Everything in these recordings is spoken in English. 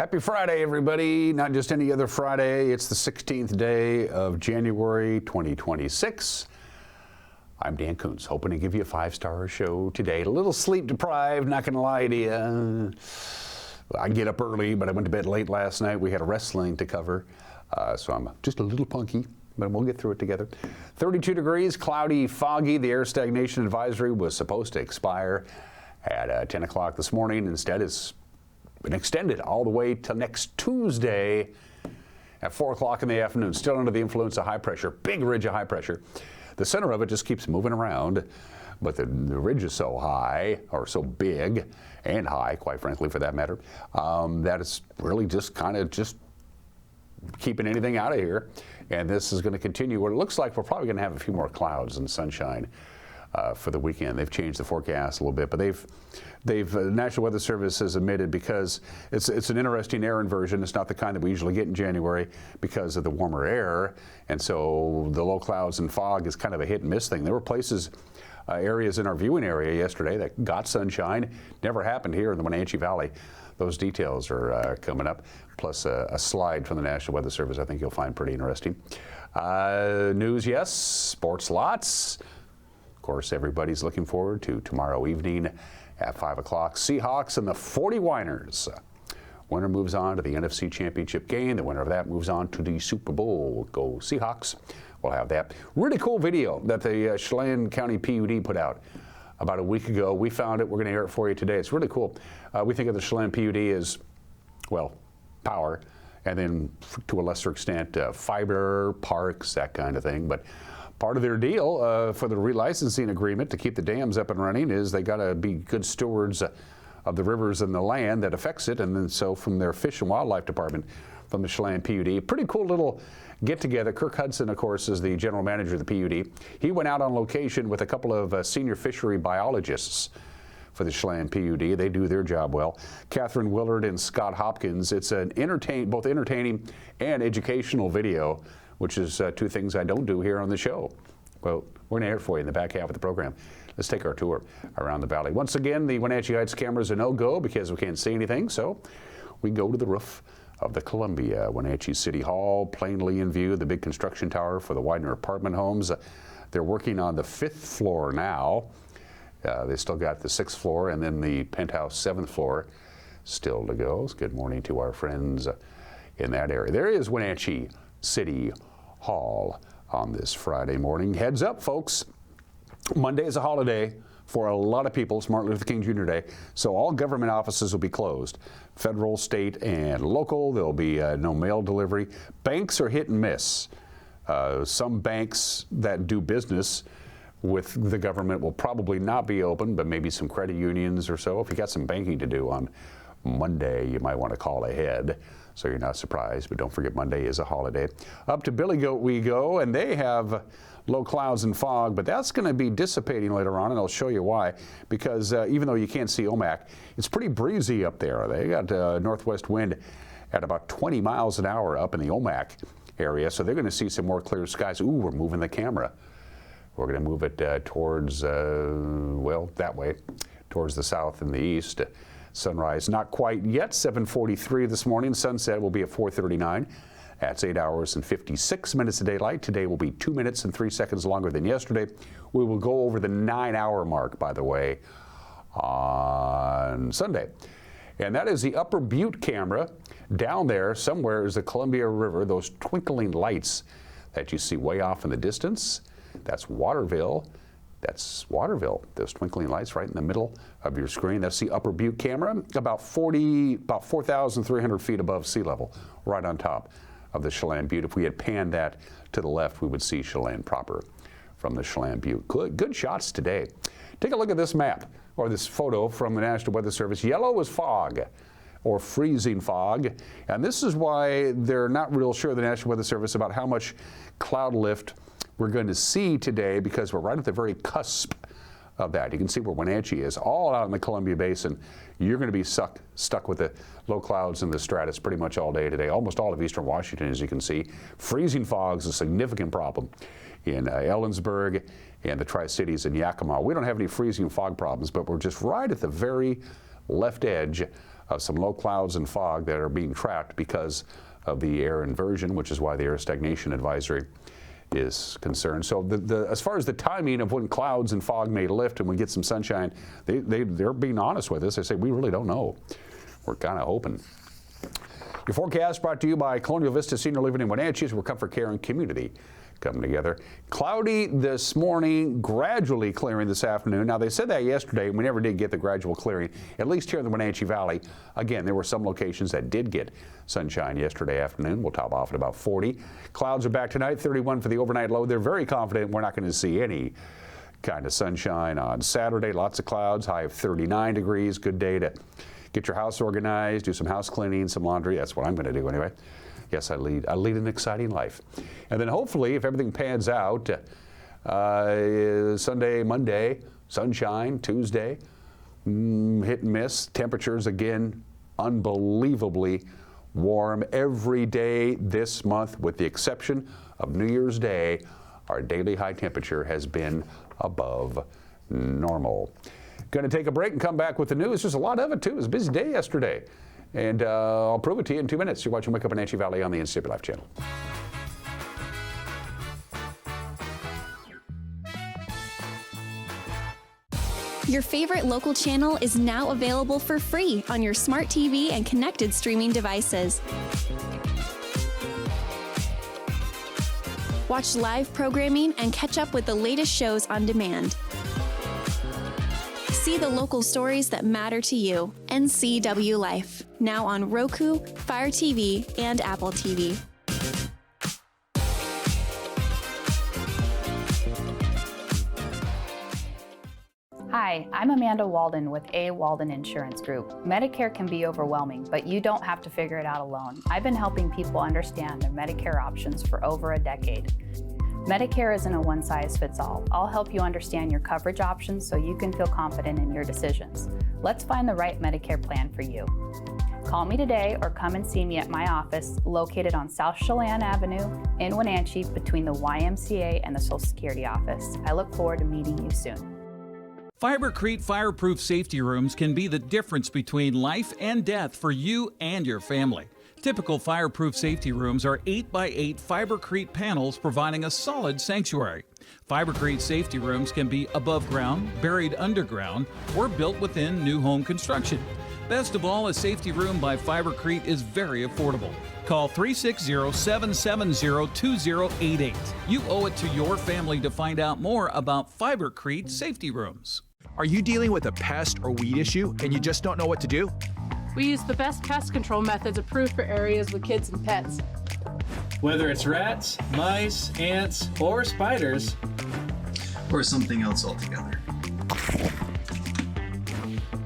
Happy Friday, everybody. Not just any other Friday. It's the 16th day of January 2026. I'm Dan Kuntz, hoping to give you a five-star show today. A little sleep deprived, not going to lie to you. I get up early, but I went to bed late last night. We had a wrestling to cover, so I'm just a little punky, but we'll get through it together. 32 degrees, cloudy, foggy. The air stagnation advisory was supposed to expire at 10 o'clock this morning. Instead, it's been extended all the way till next Tuesday at 4 o'clock in the afternoon. Still under the influence of high pressure, big ridge of high pressure. The center of it just keeps moving around, but the ridge is so high, or so big and high, quite frankly, for that matter, that it's really just kind of just keeping anything out of here. And this is going to continue. What it looks like, we're probably going to have a few more clouds and sunshine for the weekend. They've changed the forecast a little bit, but the National Weather Service has admitted, because it's an interesting air inversion. It's not the kind that we usually get in January because of the warmer air, and so the low clouds and fog is kind of a hit and miss thing. There were places, areas in our viewing area yesterday that got sunshine. Never happened here in the Wenatchee Valley. Those details are coming up, plus a slide from the National Weather Service I think you'll find pretty interesting. News, yes. Sports, lots. Of course, everybody's looking forward to tomorrow evening at 5 o'clock. Seahawks and the 49ers. Winner moves on to the NFC Championship game. The winner of that moves on to the Super Bowl. Go Seahawks. We'll have that. Really cool video that the Chelan County PUD put out about a week ago. We found it. We're going to air it for you today. It's really cool. We think of the Chelan PUD as, well, power, and then to a lesser extent, fiber, parks, that kind of thing. But part of their deal for the relicensing agreement to keep the dams up and running is they got to be good stewards of the rivers and the land that affects it. And then so from their Fish and Wildlife Department, from the Chelan PUD, pretty cool little get-together. Kirk Hudson, of course, is the general manager of the PUD. He went out on location with a couple of senior fishery biologists for the Chelan PUD. They do their job well. Catherine Willard and Scott Hopkins. It's an both entertaining and educational video, which is two things I don't do here on the show. Well, we're going to air it for you in the back half of the program. Let's take our tour around the valley. Once again, the Wenatchee Heights cameras are no-go because we can't see anything, so we go to the roof of the Columbia Wenatchee City Hall, plainly in view, the big construction tower for the Widener apartment homes. They're working on the 5th floor now. They still got the 6th floor and then the penthouse 7th floor still to go. Good morning to our friends in that area. There is Wenatchee City Hall on this Friday morning. Heads up, folks. Monday is a holiday for a lot of people, it's Martin Luther King Jr. Day, so all government offices will be closed. Federal, state, and local. There'll be no mail delivery. Banks are hit and miss. Some banks that do business with the government will probably not be open, but maybe some credit unions or so. If you got some banking to do on Monday, you might want to call ahead, so you're not surprised. But don't forget, Monday is a holiday. Up to Billy Goat we go, and they have low clouds and fog, but that's going to be dissipating later on, and I'll show you why. Because even though you can't see Omak, it's pretty breezy up there. They got northwest wind at about 20 miles an hour up in the Omak area, so they're going to see some more clear skies. Ooh, we're moving the camera. We're going to move it towards, well, that way, towards the south and the east. Sunrise not quite yet, 7:43 this morning. Sunset will be at 4:39. That's 8 hours and 56 minutes of daylight. Today will be 2 minutes and 3 seconds longer than yesterday. We will go over the 9-hour mark, by the way, on Sunday. And that is the Upper Butte camera. Down there somewhere is the Columbia River, those twinkling lights that you see way off in the distance. That's Waterville. That's Waterville, those twinkling lights right in the middle of your screen. That's the Upper Butte camera, about 4,300 feet above sea level, right on top of the Chelan Butte. If we had panned that to the left, we would see Chelan proper from the Chelan Butte. Good shots today. Take a look at this map, or this photo from the National Weather Service. Yellow is fog, or freezing fog, and this is why they're not real sure, the National Weather Service, about how much cloud lift we're going to see today, because we're right at the very cusp of that. You can see where Wenatchee is, all out in the Columbia Basin. You're going to be stuck with the low clouds and the stratus pretty much all day today. Almost all of eastern Washington, as you can see. Freezing fog is a significant problem in Ellensburg and the Tri-Cities and Yakima. We don't have any freezing fog problems, but we're just right at the very left edge of some low clouds and fog that are being trapped because of the air inversion, which is why the air stagnation advisory is concerned. So as far as the timing of when clouds and fog may lift and we get some sunshine, they're being honest with us. They say, we really don't know. We're kind of hoping. Your forecast brought to you by Colonial Vista Senior Living in Wenatchee, where comfort, care, and community come together. Cloudy this morning, gradually clearing this afternoon. Now, they said that yesterday, and we never did get the gradual clearing, at least here in the Wenatchee Valley. Again, there were some locations that did get sunshine yesterday afternoon. We'll top off at about 40. Clouds are back tonight, 31 for the overnight low. They're very confident we're not going to see any kind of sunshine on Saturday. Lots of clouds, high of 39 degrees. Good day to get your house organized, do some house cleaning, some laundry. That's what I'm going to do anyway. Yes, I lead an exciting life. And then hopefully, if everything pans out, Sunday, Monday, sunshine, Tuesday, hit and miss. Temperatures, again, unbelievably warm every day this month, with the exception of New Year's Day. Our daily high temperature has been above normal. Going to take a break and come back with the news. There's a lot of it, too. It was a busy day yesterday. And I'll prove it to you in 2 minutes. You're watching Wake Up Wenatchee Valley on the Instant Life channel. Your favorite local channel is now available for free on your smart TV and connected streaming devices. Watch live programming and catch up with the latest shows on demand. See the local stories that matter to you. NCW Life, now on Roku, Fire TV, and Apple TV. Hi, I'm Amanda Walden with A. Walden Insurance Group. Medicare can be overwhelming, but you don't have to figure it out alone. I've been helping people understand their Medicare options for over a decade. Medicare isn't a one-size-fits-all. I'll help you understand your coverage options so you can feel confident in your decisions. Let's find the right Medicare plan for you. Call me today or come and see me at my office located on South Chelan Avenue in Wenatchee between the YMCA and the Social Security office. I look forward to meeting you soon. Fibercrete fireproof safety rooms can be the difference between life and death for you and your family. Typical fireproof safety rooms are 8x8 Fibercrete panels providing a solid sanctuary. Fibercrete safety rooms can be above ground, buried underground, or built within new home construction. Best of all, a safety room by Fibercrete is very affordable. Call 360-770-2088. You owe it to your family to find out more about Fibercrete safety rooms. Are you dealing with a pest or weed issue and you just don't know what to do? We use the best pest control methods approved for areas with kids and pets. Whether it's rats, mice, ants, or spiders, or something else altogether,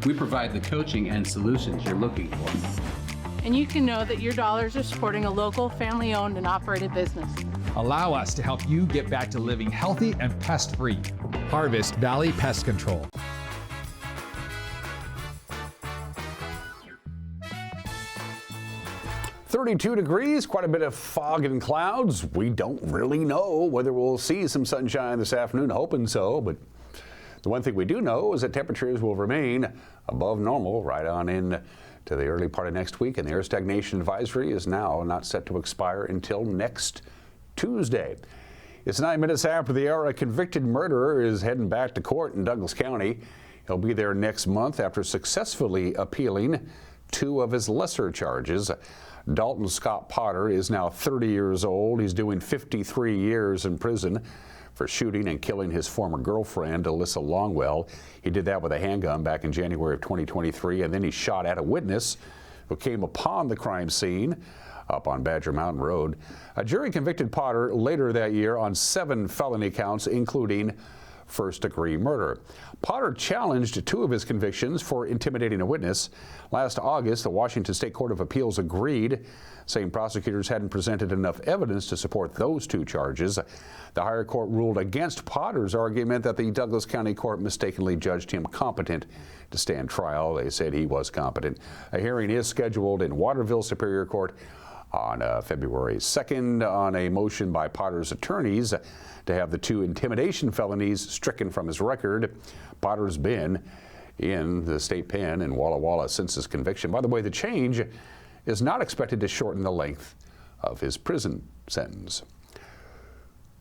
we provide the coaching and solutions you're looking for. And you can know that your dollars are supporting a local, family-owned and operated business. Allow us to help you get back to living healthy and pest-free. Harvest Valley Pest Control. .32 degrees, quite a bit of fog and clouds. We don't really know whether we'll see some sunshine this afternoon, hoping so, but the one thing we do know is that temperatures will remain above normal right on in to the early part of next week, and the air stagnation advisory is now not set to expire until next Tuesday. It's 9 minutes after the hour. A convicted murderer is heading back to court in Douglas County. He'll be there next month after successfully appealing 2 of his lesser charges. Dalton Scott Potter is now 30 years old. He's doing 53 years in prison for shooting and killing his former girlfriend, Alyssa Longwell. He did that with a handgun back in January of 2023, and then he shot at a witness who came upon the crime scene up on Badger Mountain Road. A jury convicted Potter later that year on 7 felony counts, including first-degree murder. Potter challenged 2 of his convictions for intimidating a witness. Last August, the Washington State Court of Appeals agreed, saying prosecutors hadn't presented enough evidence to support those 2 charges. The higher court ruled against Potter's argument that the Douglas County Court mistakenly judged him competent to stand trial. They said he was competent. A hearing is scheduled in Waterville Superior Court on February 2nd on a motion by Potter's attorneys to have the 2 intimidation felonies stricken from his record. Potter's been in the state pen in Walla Walla since his conviction. By the way, the change is not expected to shorten the length of his prison sentence.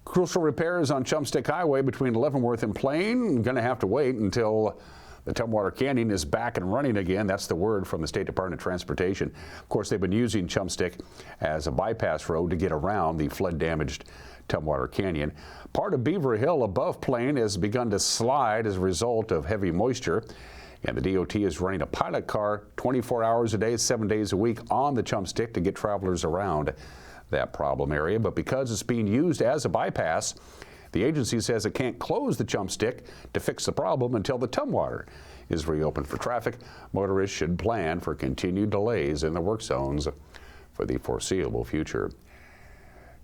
Crucial repairs on Chumstick Highway between Leavenworth and Plain going to have to wait until the Tumwater Canyon is back and running again. That's the word from the State Department of Transportation. Of course, they've been using Chumstick as a bypass road to get around the flood-damaged Tumwater Canyon. Part of Beaver Hill above Plain has begun to slide as a result of heavy moisture, and the DOT is running a pilot car 24 hours a day, 7 days a week on the Chumstick to get travelers around that problem area. But because it's being used as a bypass, the agency says it can't close the Chumstick to fix the problem until the Tumwater is reopened for traffic. Motorists should plan for continued delays in the work zones for the foreseeable future.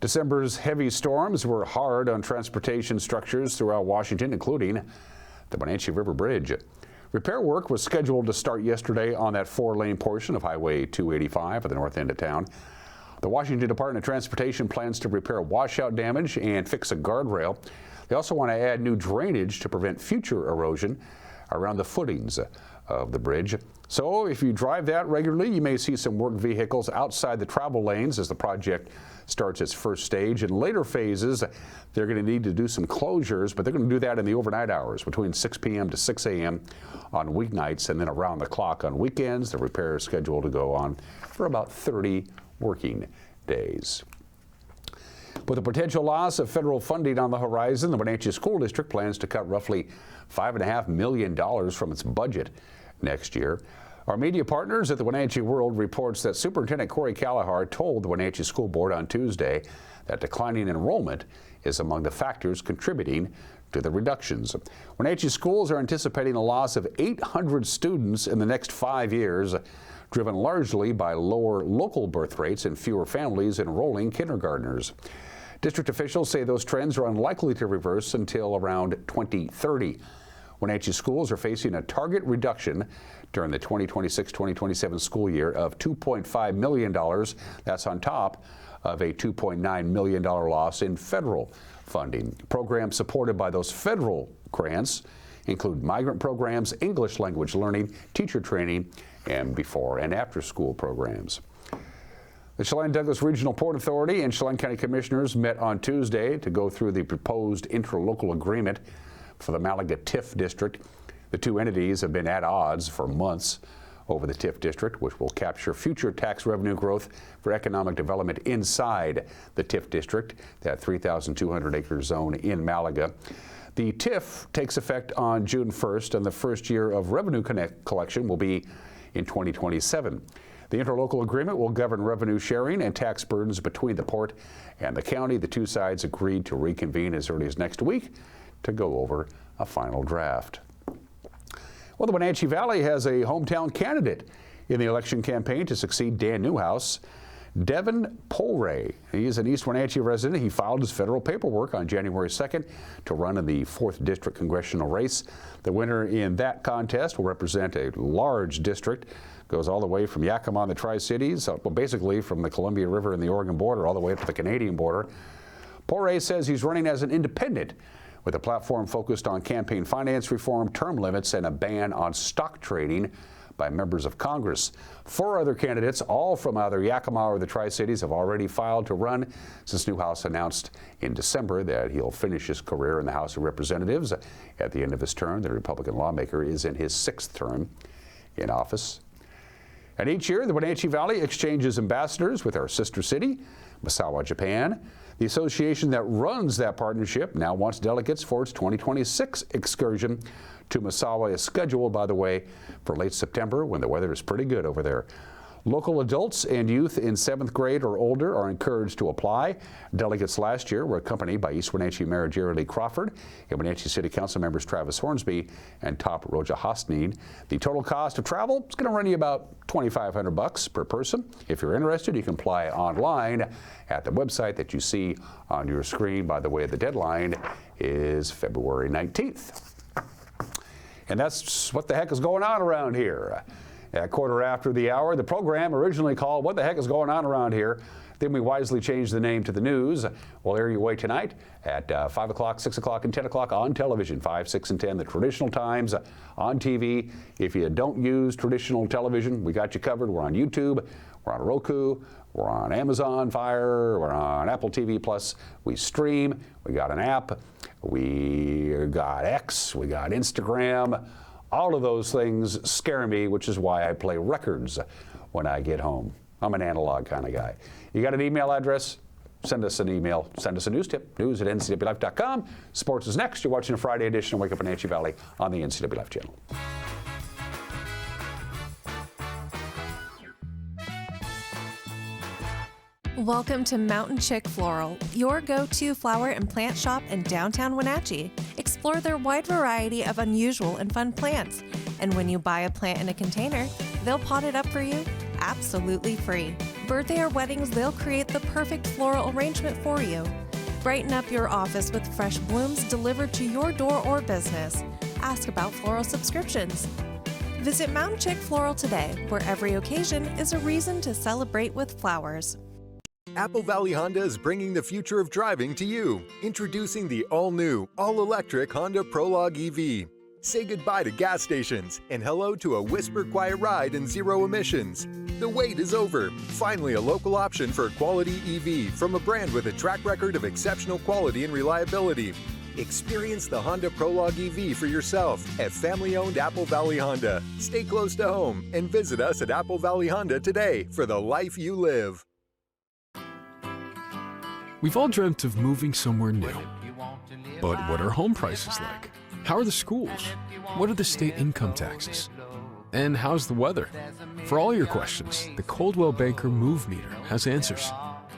December's heavy storms were hard on transportation structures throughout Washington, including the Wenatchee River Bridge. Repair work was scheduled to start yesterday on that 4-lane portion of Highway 285 at the north end of town. The Washington Department of Transportation plans to repair washout damage and fix a guardrail. They also want to add new drainage to prevent future erosion around the footings of the bridge. So if you drive that regularly, you may see some work vehicles outside the travel lanes as the project starts its first stage. In later phases, they're going to need to do some closures, but they're going to do that in the overnight hours between 6 p.m. to 6 a.m. on weeknights, and then around the clock on weekends. The repair is scheduled to go on for about 30 working days. With the potential loss of federal funding on the horizon, the Wenatchee School District plans to cut roughly $5.5 million from its budget next year. Our media partners at the Wenatchee World reports that Superintendent Corey Callahar told the Wenatchee School Board on Tuesday that declining enrollment is among the factors contributing to the reductions. Wenatchee schools are anticipating a loss of 800 students in the next 5 years, driven largely by lower local birth rates and fewer families enrolling kindergartners. District officials say those trends are unlikely to reverse until around 2030. Wenatchee schools are facing a target reduction during the 2026-2027 school year of $2.5 million. That's on top of a $2.9 million loss in federal funding. Programs supported by those federal grants include migrant programs, English language learning, teacher training, and before and after school programs. The Chelan Douglas Regional Port Authority and Chelan County Commissioners met on Tuesday to go through the proposed interlocal agreement for the Malaga TIF district. The two entities have been at odds for months over the TIF district, which will capture future tax revenue growth for economic development inside the TIF district, that 3,200 acre zone in Malaga. The TIF takes effect on June 1st, and the first year of revenue collection will be in 2027. The interlocal agreement will govern revenue sharing and tax burdens between the port and the county. The two sides agreed to reconvene as early as next week to go over a final draft. Well, the Wenatchee Valley has a hometown candidate in the election campaign to succeed Dan Newhouse. Devin Polray. He is an East Wenatchee resident. He filed his federal paperwork on January 2nd to run in the 4th District congressional race. The winner in that contest will represent a large district. Goes all the way from Yakima in the Tri-Cities, well, basically from the Columbia River and the Oregon border all the way up to the Canadian border. Polray says he's running as an independent with a platform focused on campaign finance reform, term limits, and a ban on stock trading by members of Congress. 4 other candidates, all from either Yakima or the Tri-Cities, have already filed to run since Newhouse announced in December that he'll finish his career in the House of Representatives. At the end of his term, the Republican lawmaker is in his 6th term in office. And each year, the Wenatchee Valley exchanges ambassadors with our sister city, Misawa, Japan. The association that runs that partnership now wants delegates for its 2026 excursion to Misawa is scheduled, by the way, for late September when the weather is pretty good over there. Local adults and youth in 7th grade or older are encouraged to apply. Delegates last year were accompanied by East Wenatchee Mayor Jerry Lee Crawford and Wenatchee City Council members Travis Hornsby and Top Roja Hosneen. The total cost of travel is going to run you about $2,500 per person. If you're interested, you can apply online at the website that you see on your screen. By the way, the deadline is February 19th. And that's what the heck is going on around here. At quarter after the hour, the program originally called What the Heck is Going On Around Here? Then we wisely changed the name to the News. We'll air your way tonight at 5 o'clock, 6 o'clock, and 10 o'clock on television, 5, 6, and 10, the traditional times on TV. If you don't use traditional television, we got you covered. We're on YouTube, we're on Roku, we're on Amazon Fire, we're on Apple TV Plus. We stream, we got an app, we got X, we got Instagram. All of those things scare me, which is why I play records when I get home. I'm an analog kind of guy. You got an email address? Send us an email. Send us a news tip, news@ncwlife.com. Sports is next. You're watching a Friday edition of Wake Up Wenatchee Valley on the NCW Life channel. Welcome to Mountain Chick Floral, your go-to flower and plant shop in downtown Wenatchee. Explore their wide variety of unusual and fun plants. And when you buy a plant in a container, they'll pot it up for you absolutely free. Birthday or weddings, they'll create the perfect floral arrangement for you. Brighten up your office with fresh blooms delivered to your door or business. Ask about floral subscriptions. Visit Mountain Chick Floral today, where every occasion is a reason to celebrate with flowers. Apple Valley Honda is bringing the future of driving to you. Introducing the all-new, all-electric Honda Prologue EV. Say goodbye to gas stations and hello to a whisper-quiet ride and zero emissions. The wait is over. Finally, a local option for a quality EV from a brand with a track record of exceptional quality and reliability. Experience the Honda Prologue EV for yourself at family-owned Apple Valley Honda. Stay close to home and visit us at Apple Valley Honda today for the life you live. We've all dreamt of moving somewhere new. But what are home prices like? How are the schools? What are the state income taxes? And how's the weather? For all your questions, the Coldwell Banker Move Meter has answers.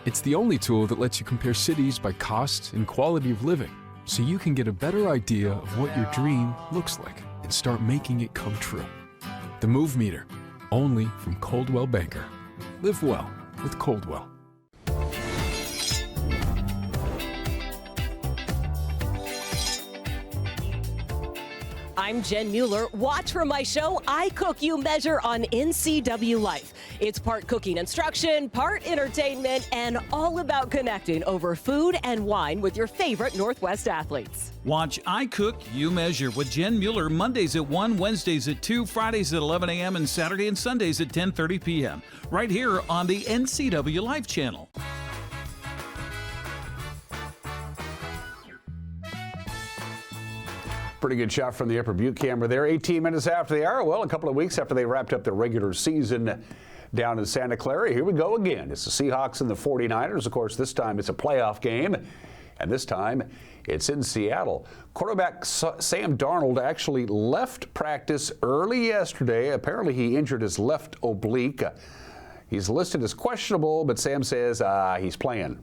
It's the only tool that lets you compare cities by cost and quality of living, so you can get a better idea of what your dream looks like and start making it come true. The Move Meter, only from Coldwell Banker. Live well with Coldwell. I'm Jen Mueller. Watch for my show, I Cook, You Measure on NCW Life. It's part cooking instruction, part entertainment, and all about connecting over food and wine with your favorite Northwest athletes. Watch I Cook, You Measure with Jen Mueller Mondays at 1, Wednesdays at 2, Fridays at 11 a.m., and Saturday and Sundays at 10:30 p.m. right here on the NCW Life channel. Pretty good shot from the Upper Butte camera there. 18 minutes after the hour. Well, a couple of weeks after they wrapped up their regular season down in Santa Clara. Here we go again. It's the Seahawks and the 49ers. Of course, this time it's a playoff game, and this time it's in Seattle. Quarterback Sam Darnold actually left practice early yesterday. Apparently, he injured his left oblique. He's listed as questionable, but Sam says he's playing.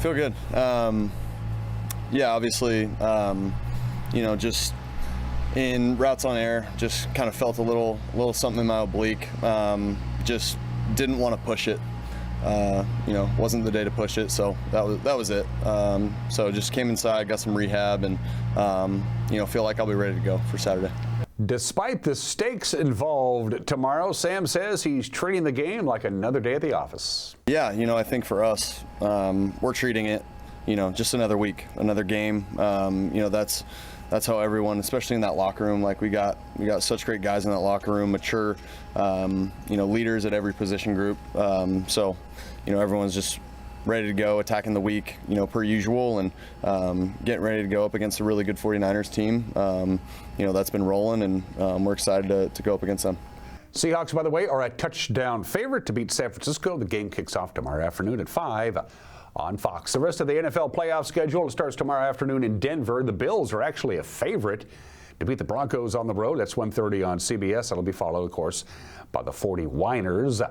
Feel good. Yeah, obviously. Just in routes on air, just kind of felt a little something in my oblique. Just didn't want to push it. Wasn't the day to push it, so that was it. So just came inside, got some rehab, and feel like I'll be ready to go for Saturday. Despite the stakes involved tomorrow, Sam says he's treating the game like another day at the office. Yeah, I think for us, we're treating it, just another week, another game. That's how everyone, especially in that locker room, like we got such great guys in that locker room, mature, leaders at every position group. So everyone's just ready to go, attacking the week, per usual, and getting ready to go up against a really good 49ers team. That's been rolling, and we're excited to go up against them. Seahawks, by the way, are a touchdown favorite to beat San Francisco. The game kicks off tomorrow afternoon at 5 on Fox. The rest of the NFL playoff schedule starts tomorrow afternoon in Denver. The Bills are actually a favorite to beat the Broncos on the road. That's 1:30 on CBS. That'll be followed, of course, by the 49ers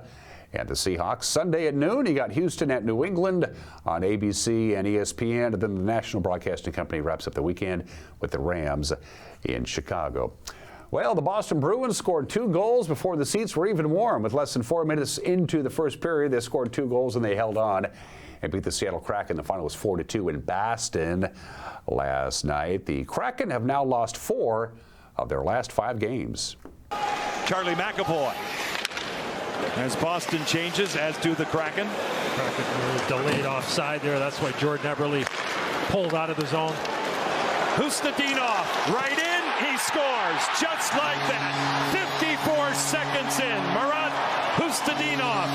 and the Seahawks. Sunday at noon, you got Houston at New England on ABC and ESPN. And then the National Broadcasting Company wraps up the weekend with the Rams in Chicago. Well, the Boston Bruins scored 2 goals before the seats were even warm. With less than 4 minutes into the first period, they scored 2 goals and they held on and beat the Seattle Kraken. The final was 4-2 in Boston last night. The Kraken have now lost 4 of their last 5 games. Charlie McAvoy As Boston changes, as do the Kraken. Kraken delayed offside there. That's why Jordan Eberle pulled out of the zone. Hustadinov right in, he scores just like that. 54 seconds in, Marat Hustadinov,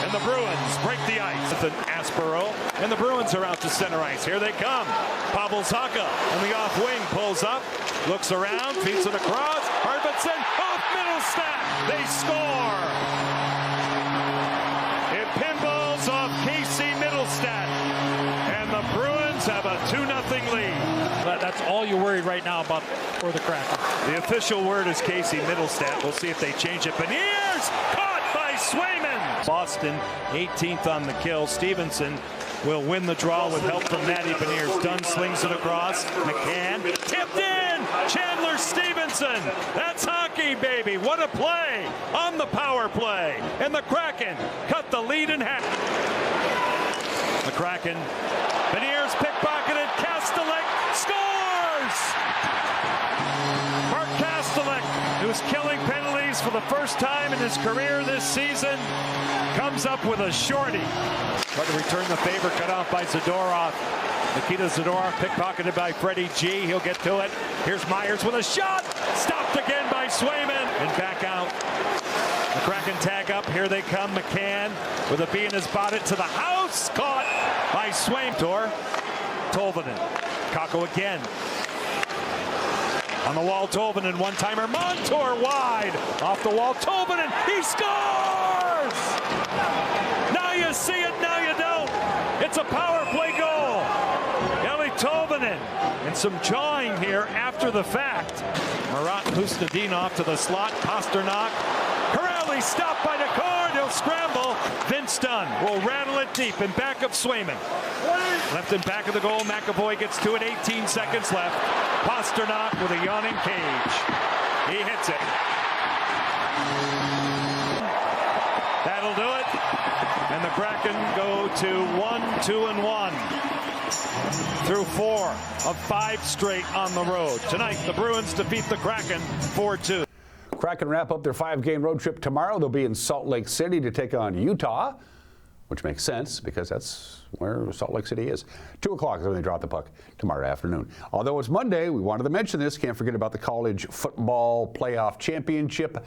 and the Bruins break the ice. With an Aspero, and the Bruins are out to center ice. Here they come. Pavel Zacha on the off wing pulls up, looks around, feeds it across. Harbitson off Middlestat. They score. It pinballs off Casey Middlestat, and the Bruins have a 2-0 lead. That's all you're worried right now about for the Kraken. The official word is Casey Middlestat. We'll see if they change it. Beniers caught by Swayman. Boston 18th on the kill. Stevenson will win the draw with help from Matty Beniers. Dunn slings it across. McCann tipped in. Chandler Stevenson. That's hockey, baby. What a play on the power play. And the Kraken cut the lead in half. The Kraken. Beniers pickpocketed. Kastelik scores! Mark Kastelik, who's killing penalties for the first time in his career this season, comes up with a shorty. But to return the favor, cut off by Zadorov. Nikita Zadorov pickpocketed by Freddie G. He'll get to it. Here's Myers with a shot. Stopped again by Swayman. And back out. The Kraken tag up. Here they come. McCann with a bee in his bonnet to the house. Caught by Swayman. Tolvanen. Kakko again. On the wall, Tolvanen, one-timer. Montour wide. Off the wall, Tolvanen. He scores! Now you see it, now you don't. It's a power play goal. Eli Tolvanen. And some jawing here after the fact. Marat Hustadinov to the slot. Pasternak. Corrali stopped by Decor. He'll scramble. Vince Dunn will rattle it deep in back of Swayman. Left in back of the goal. McAvoy gets to it. 18 seconds left. Pasternak with a yawning cage. He hits it. That'll do it. And the Kraken go to 1-2-1 through 4 of 5 straight on the road. Tonight, the Bruins defeat the Kraken 4-2. Kraken wrap up their 5-game road trip tomorrow. They'll be in Salt Lake City to take on Utah, which makes sense because that's where Salt Lake City is. 2 o'clock is when they drop the puck tomorrow afternoon. Although it's Monday, we wanted to mention this. Can't forget about the college football playoff championship.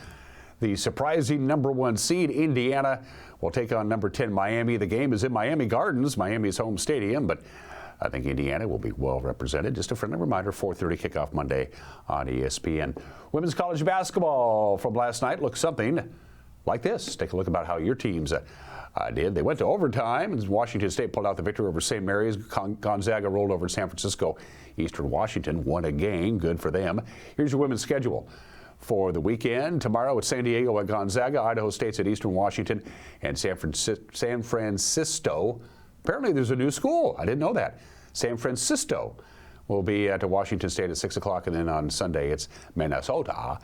The surprising #1 seed, Indiana, will take on #10 Miami. The game is in Miami Gardens, Miami's home stadium, but I think Indiana will be well represented. Just a friendly reminder, 4:30 kickoff Monday on ESPN. Women's college basketball from last night looks something like this. Take a look about how your teams did. They went to overtime, and Washington State pulled out the victory over St. Mary's. Gonzaga rolled over San Francisco. Eastern Washington won again. Good for them. Here's your women's schedule for the weekend. Tomorrow it's San Diego at Gonzaga, Idaho State's at Eastern Washington, and San Francisco. Apparently there's a new school. I didn't know that. San Francisco will be at Washington State at 6 o'clock, and then on Sunday it's Minnesota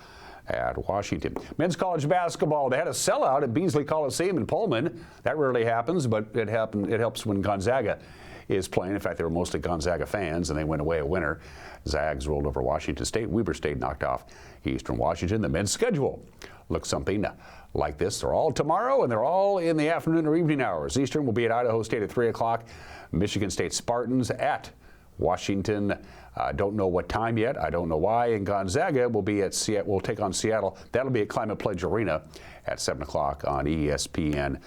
at Washington. Men's college basketball, they had a sellout at Beasley Coliseum in Pullman. That rarely happens, but it helps when Gonzaga is playing. In fact, they were mostly Gonzaga fans, and they went away a winner. Zags rolled over Washington State. Weber State knocked off Eastern Washington. The men's schedule looks something like this. They're all tomorrow, and they're all in the afternoon or evening hours. Eastern will be at Idaho State at 3 o'clock. Michigan State Spartans at Washington. Don't know what time yet. I don't know why. And Gonzaga will be at will take on Seattle. That'll be at Climate Pledge Arena at 7 o'clock on ESPN+.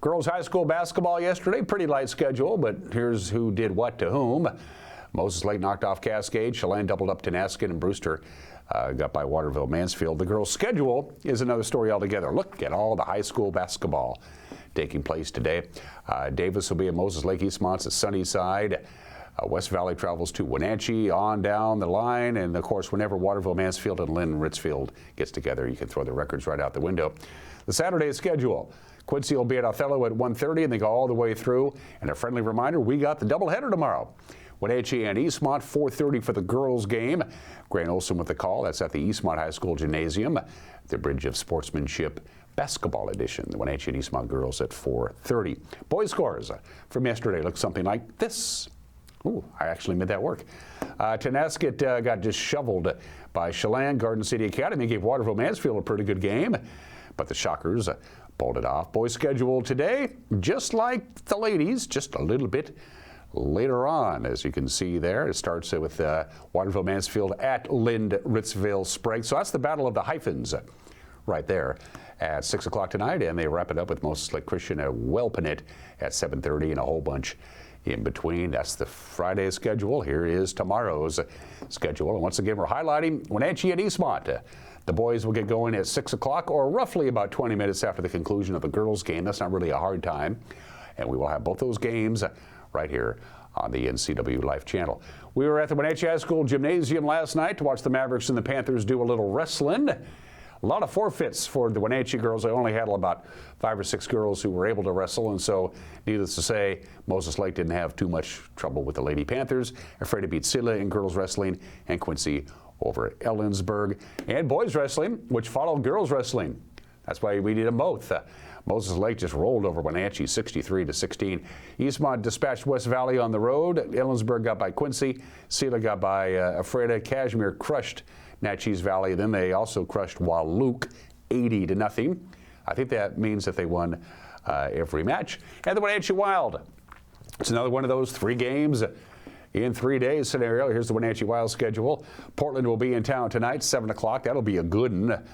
Girls high school basketball yesterday, pretty light schedule, but here's who did what to whom. Moses Lake knocked off Cascade. Chelan doubled up Tenasket, and Brewster got by Waterville Mansfield. The girls' schedule is another story altogether. Look at all the high school basketball taking place today. Davis will be at Moses Lake. Eastmont's at Sunnyside. West Valley travels to Wenatchee, on down the line. And, of course, whenever Waterville Mansfield and Lynn Ritzfield gets together, you can throw the records right out the window. The Saturday schedule. Quincy will be at Othello at 1:30, and they go all the way through. And a friendly reminder, we got the doubleheader tomorrow. Wenatchee and Eastmont, 4:30 for the girls' game. Grant Olson with the call. That's at the Eastmont High School Gymnasium, the Bridge of Sportsmanship basketball edition. The Wenatchee and Eastmont girls at 4:30. Boys' scores from yesterday look something like this. Ooh, I actually made that work. Tenasket got just shoveled by Chelan. Garden City Academy gave Waterville Mansfield a pretty good game. but the Shockers pulled it off. Boys schedule today, just like the ladies, just a little bit later on, as you can see there. It starts with Waterville Mansfield at Lind Ritzville Sprague. So that's the Battle of the Hyphens right there at 6 o'clock tonight, and they wrap it up with Moses Lake Christian at Welpinit at 7:30 and a whole bunch in between. That's the Friday schedule. Here is tomorrow's schedule. And once again, we're highlighting Wenatchee and Eastmont. The boys will get going at 6 o'clock, or roughly about 20 minutes after the conclusion of the girls' game. That's not really a hard time. And we will have both those games right here on the NCW Life channel. We were at the Wenatchee High School Gymnasium last night to watch the Mavericks and the Panthers do a little wrestling. A lot of forfeits for the Wenatchee girls. I only had about 5 or 6 girls who were able to wrestle, and so needless to say, Moses Lake didn't have too much trouble with the Lady Panthers. Afraid beat Silla in girls wrestling, and Quincy over at Ellensburg. And boys wrestling, which followed girls wrestling. That's why we did them both. Moses Lake just rolled over Wenatchee 63-16. Eastmont dispatched West Valley on the road. Ellensburg got by Quincy. Silla got by Ephrata. Kashmir crushed Natchez Valley. Then they also crushed Wahluke 80-0. I think that means that they won every match. And the Wenatchee Wild. It's another one of those 3 games in 3 days scenario. Here's the Wenatchee Wild schedule. Portland will be in town tonight, 7 o'clock. That'll be a good one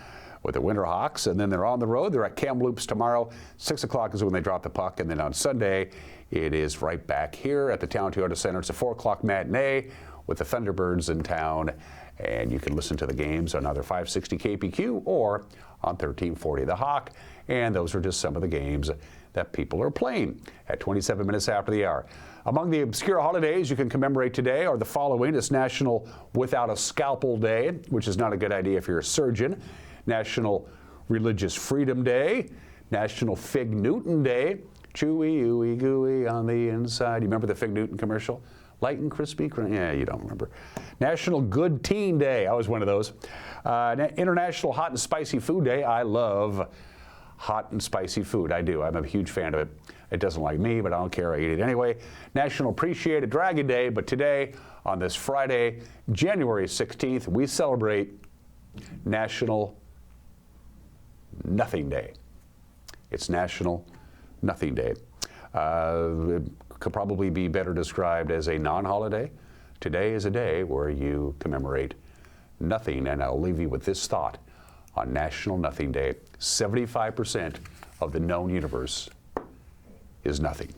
with the Winterhawks. And then they're on the road. They're at Kamloops tomorrow. 6 o'clock is when they drop the puck. And then on Sunday, it is right back here at the Town Toyota Center. It's a 4 o'clock matinee with the Thunderbirds in town. And you can listen to the games on either 560 KPQ or on 1340 The Hawk. And those are just some of the games that people are playing at 27 minutes after the hour. Among the obscure holidays you can commemorate today are the following. It's National Without a Scalpel Day, which is not a good idea if you're a surgeon. National Religious Freedom Day. National Fig Newton Day. Chewy, ooey, gooey on the inside. You remember the Fig Newton commercial? Light and crispy? Yeah, you don't remember. National Good Teen Day. I was one of those. International Hot and Spicy Food Day. I love hot and spicy food. I do. I'm a huge fan of it. It doesn't like me, but I don't care. I eat it anyway. National Appreciate a Dragon Day. But today, on this Friday, January 16th, we celebrate National Nothing Day. It's National Nothing Day. It could probably be better described as a non-holiday. Today is a day where you commemorate nothing, and I'll leave you with this thought on National Nothing Day. 75% of the known universe is nothing.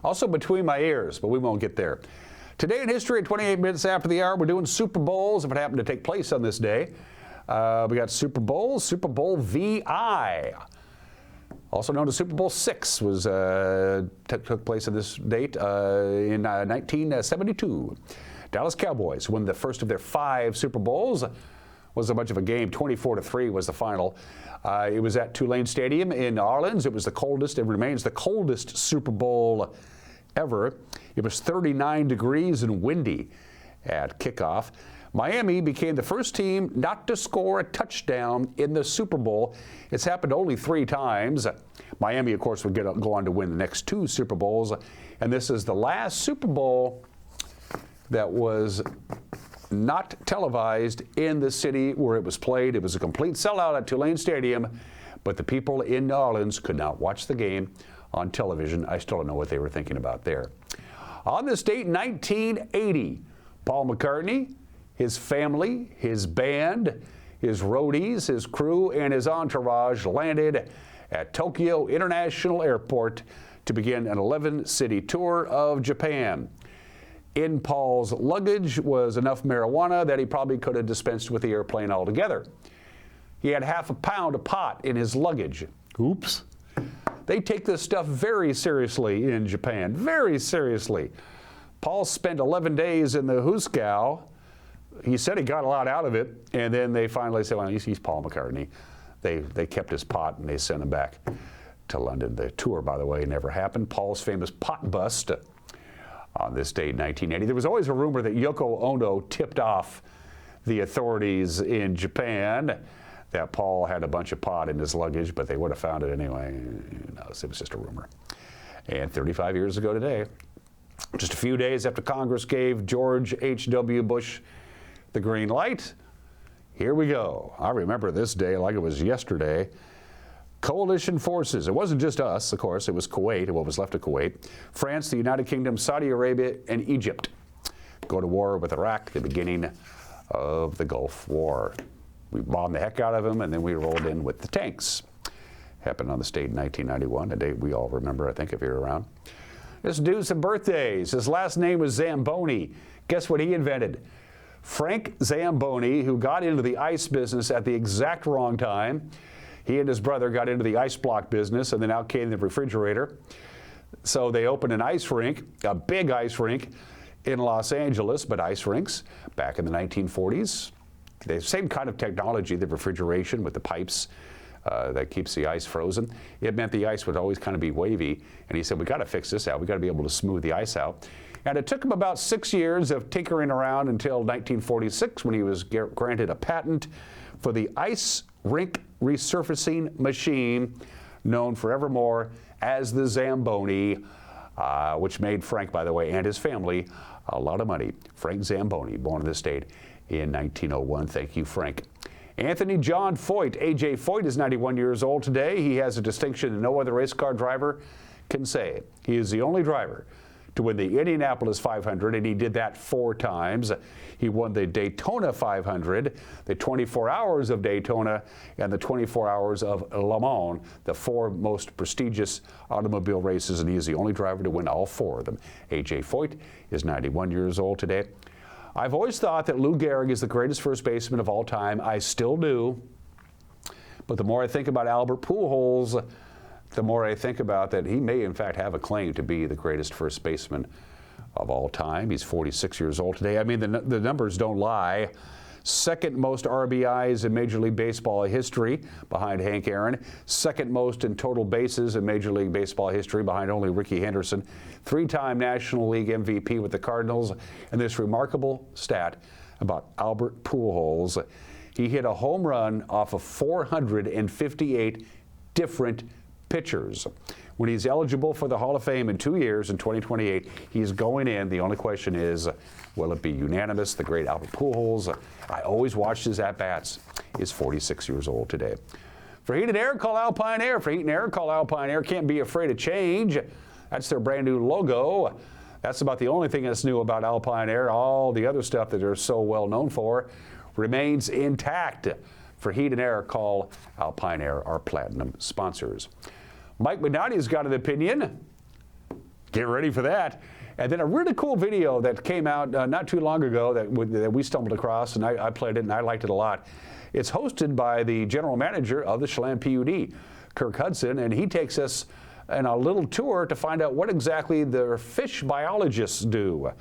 Also between my ears, but we won't get there. Today in history, at 28 minutes after the hour, we're doing Super Bowls, if it happened to take place on this day. We got Super Bowl VI. Also known as Super Bowl VI was took place on this date in 1972. Dallas Cowboys won the first of their 5 Super Bowls. Was a bunch of a game. 24-3 was the final. It was at Tulane Stadium in New Orleans. It was the coldest. It remains the coldest Super Bowl ever. It was 39 degrees and windy at kickoff. Miami became the first team not to score a touchdown in the Super Bowl. It's happened only 3 times. Miami, of course, would go on to win the next 2 Super Bowls. And this is the last Super Bowl that was not televised in the city where it was played. It was a complete sellout at Tulane Stadium, but the people in New Orleans could not watch the game on television. I still don't know what they were thinking about there. On this date, 1980, Paul McCartney, his family, his band, his roadies, his crew, and his entourage landed at Tokyo International Airport to begin an 11-city tour of Japan. In Paul's luggage was enough marijuana that he probably could have dispensed with the airplane altogether. He had half a pound of pot in his luggage. Oops. They take this stuff very seriously in Japan, very seriously. Paul spent 11 days in the Huskow. He said he got a lot out of it, and then they finally said, well, he's Paul McCartney. They kept his pot and they sent him back to London. The tour, by the way, never happened. Paul's famous pot bust on this date, 1980. There was always a rumor that Yoko Ono tipped off the authorities in Japan that Paul had a bunch of pot in his luggage, but they would have found it anyway. No, it was just a rumor. And 35 years ago today, just a few days after Congress gave George H.W. Bush the green light, Here we go. I remember this day like it was yesterday. Coalition forces. It wasn't just us, of course. It was Kuwait, what was left of Kuwait, France, the United Kingdom, Saudi Arabia, and Egypt go to war with Iraq, the beginning of the Gulf War. We bombed the heck out of them, and then we rolled in with the tanks. Happened on the state in 1991, a date we all remember, I think, if you're around. This dude's some birthdays. His last name was Zamboni. Guess what he invented? Frank Zamboni, who got into the ice business at the exact wrong time. He and his brother got into the ice block business, and then out came the refrigerator. So they opened an ice rink, a big ice rink in Los Angeles, but ice rinks back in the 1940s. The same kind of technology, the refrigeration with the pipes that keeps the ice frozen. It meant the ice would always kind of be wavy, and he said, we got to fix this out. We got to be able to smooth the ice out. And it took him about 6 years of tinkering around until 1946 when he was granted a patent for the ice rink resurfacing machine known forevermore as the Zamboni, which made Frank, by the way, and his family a lot of money. Frank Zamboni, born in this state in 1901. Thank you, Frank. Anthony John Foyt. A.J. Foyt is 91 years old today. He has a distinction that no other race car driver can say. He is the only driver to win the Indianapolis 500, and he did that 4 times. He won the Daytona 500, the 24 Hours of Daytona, and the 24 Hours of Le Mans, the 4 most prestigious automobile races, and he is the only driver to win all 4 of them. A.J. Foyt is 91 years old today. I've always thought that Lou Gehrig is the greatest first baseman of all time. I still do. But the more I think about Albert Pujols, the more I think about that he may in fact have a claim to be the greatest first baseman of all time. He's 46 years old today. I mean, the numbers don't lie. Second most RBIs in Major League Baseball history behind Hank Aaron. Second most in total bases in Major League Baseball history behind only Ricky Henderson. 3-time National League MVP with the Cardinals. And this remarkable stat about Albert Pujols. He hit a home run off of 458 different pitchers. When he's eligible for the Hall of Fame in 2 years, in 2028, he's going in. The only question is, will it be unanimous? The great Albert Pujols, I always watched his at-bats, is 46 years old today. For heat and air, call Alpine Air. For heat and air, call Alpine Air. Can't be afraid of change. That's their brand new logo. That's about the only thing that's new about Alpine Air. All the other stuff that they're so well known for remains intact. For heat and air, call Alpine Air, our platinum sponsors. Mike Mignotti's got an opinion. Get ready for that. And then a really cool video that came out not too long ago that we stumbled across, and I played it and I liked it a lot. It's hosted by the general manager of the Chelan PUD, Kirk Hudson, and he takes us on a little tour to find out what exactly their fish biologists do.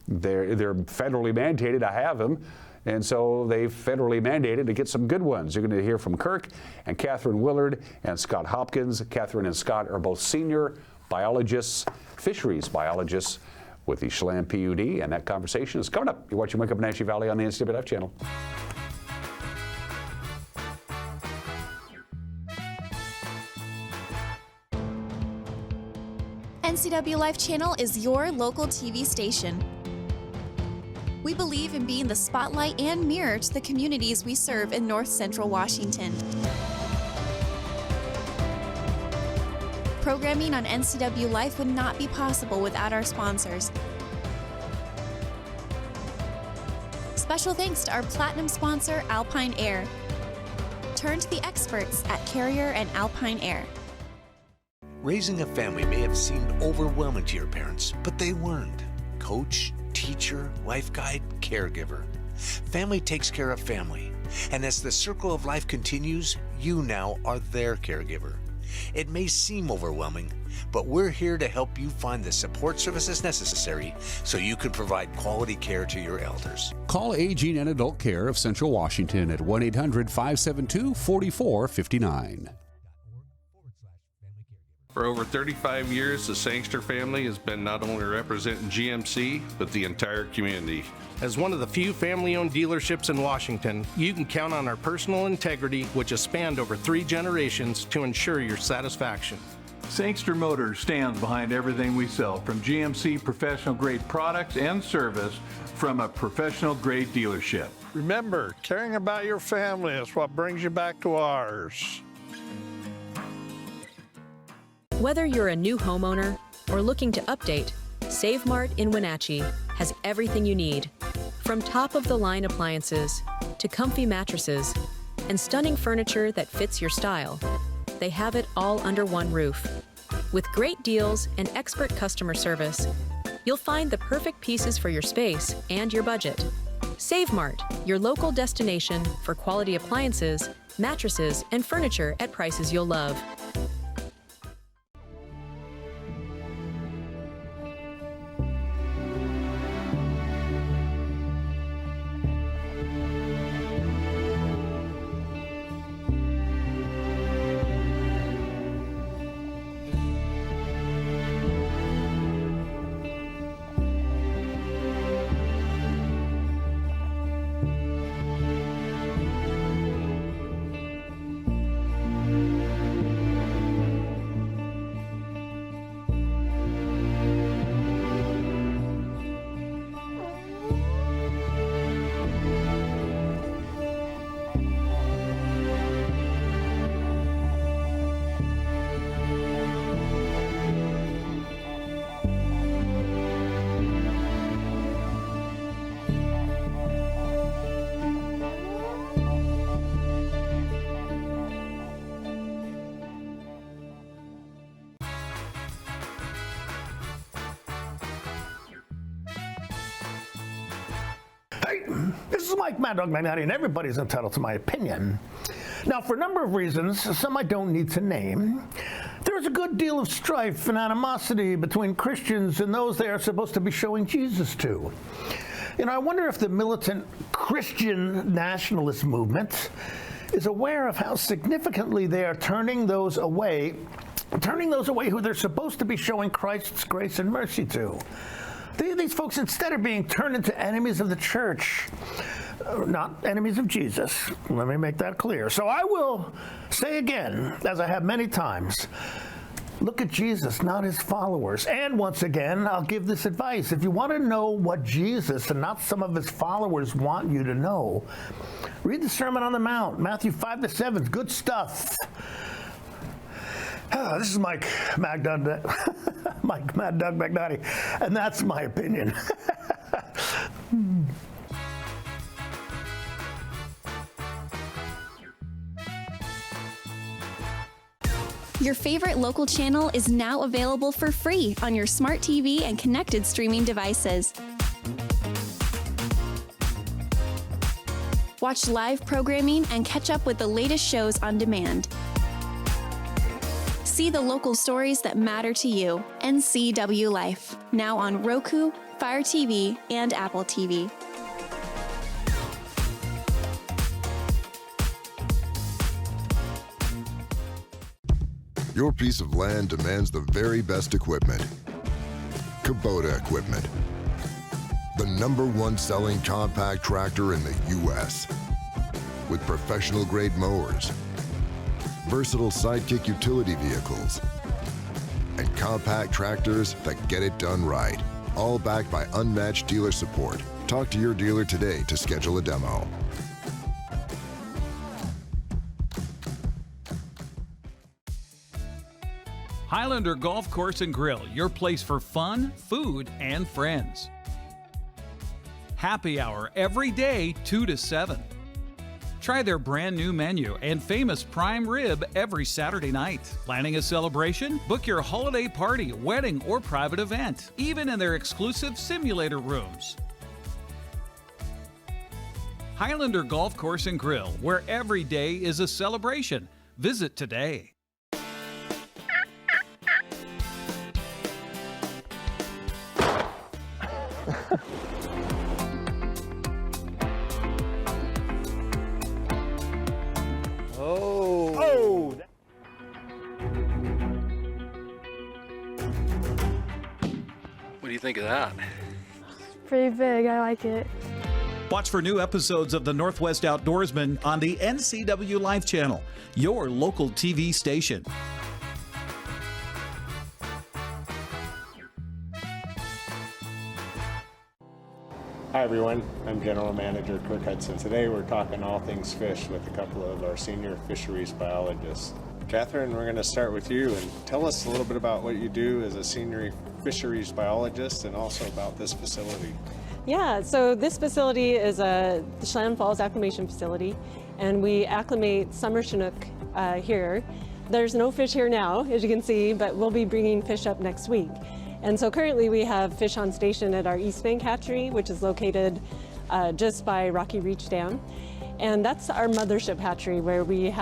They're federally mandated to have them. And so they've federally mandated to get some good ones. You're going to hear from Kirk and Catherine Willard and Scott Hopkins. Catherine and Scott are both senior biologists, fisheries biologists with the Chelan PUD, and that conversation is coming up. You're watching Wake Up Wenatchee Valley on the NCW Life channel. NCW Life channel is your local TV station. We believe in being the spotlight and mirror to the communities we serve in North Central Washington. Programming on NCW Life would not be possible without our sponsors. Special thanks to our platinum sponsor, Alpine Air. Turn to the experts at Carrier and Alpine Air. Raising a family may have seemed overwhelming to your parents, but they weren't. Coach, teacher, life guide, caregiver. Family takes care of family. And as the circle of life continues, you now are their caregiver. It may seem overwhelming, but we're here to help you find the support services necessary so you can provide quality care to your elders. Call Aging and Adult Care of Central Washington at 1-800-572-4459. For over 35 years, the Sangster family has been not only representing GMC, but the entire community. As one of the few family-owned dealerships in Washington, you can count on our personal integrity, which has spanned over 3 generations, to ensure your satisfaction. Sangster Motors stands behind everything we sell, from GMC professional-grade products and service from a professional-grade dealership. Remember, caring about your family is what brings you back to ours. Whether you're a new homeowner or looking to update, Save Mart in Wenatchee has everything you need. From top-of-the-line appliances to comfy mattresses and stunning furniture that fits your style, they have it all under one roof. With great deals and expert customer service, you'll find the perfect pieces for your space and your budget. Save Mart, your local destination for quality appliances, mattresses, and furniture at prices you'll love. Hey, this is Mike Mad Dog Magnati, and everybody's entitled to my opinion. Now, for a number of reasons, some I don't need to name, there's a good deal of strife and animosity between Christians and those they are supposed to be showing Jesus to. You know, I wonder if the militant Christian nationalist movement is aware of how significantly they are turning those away who they're supposed to be showing Christ's grace and mercy to. These folks, instead of being turned into enemies of the church, not enemies of Jesus. Let me make that clear. So I will say again, as I have many times, look at Jesus, not his followers. And once again, I'll give this advice. If you want to know what Jesus and not some of his followers want you to know, read the Sermon on the Mount, Matthew 5-7, good stuff. This is Mike Mad Dog Magnati, and that's my opinion. Your favorite local channel is now available for free on your smart TV and connected streaming devices. Watch live programming and catch up with the latest shows on demand. See the local stories that matter to you. NCW Life, now on Roku, Fire TV, and Apple TV. Your piece of land demands the very best equipment. Kubota equipment. The #1 selling compact tractor in the U.S. with professional-grade mowers, versatile sidekick utility vehicles, and compact tractors that get it done right. All backed by unmatched dealer support. Talk to your dealer today to schedule a demo. Highlander Golf Course and Grill, your place for fun, food, and friends. Happy hour every day, 2 to 7. Try their brand new menu and famous prime rib every Saturday night. Planning a celebration? Book your holiday party, wedding, or private event, even in their exclusive simulator rooms. Highlander Golf Course and Grill, where every day is a celebration. Visit today. What do you think of that? Pretty big, I like it. Watch for new episodes of The Northwest Outdoorsman on the NCW Life channel, your local TV station. Hi everyone, I'm General Manager Kirk Hudson. Today we're talking all things fish with a couple of our senior fisheries biologists. Catherine, we're going to start with you and tell us a little bit about what you do as a senior fisheries biologist and also about this facility. Yeah, so this facility is the Chelan Falls acclimation facility, and we acclimate summer Chinook here. There's no fish here now, as you can see, but we'll be bringing fish up next week. And so currently we have fish on station at our East Bank hatchery, which is located just by Rocky Reach Dam. And that's our mothership hatchery where we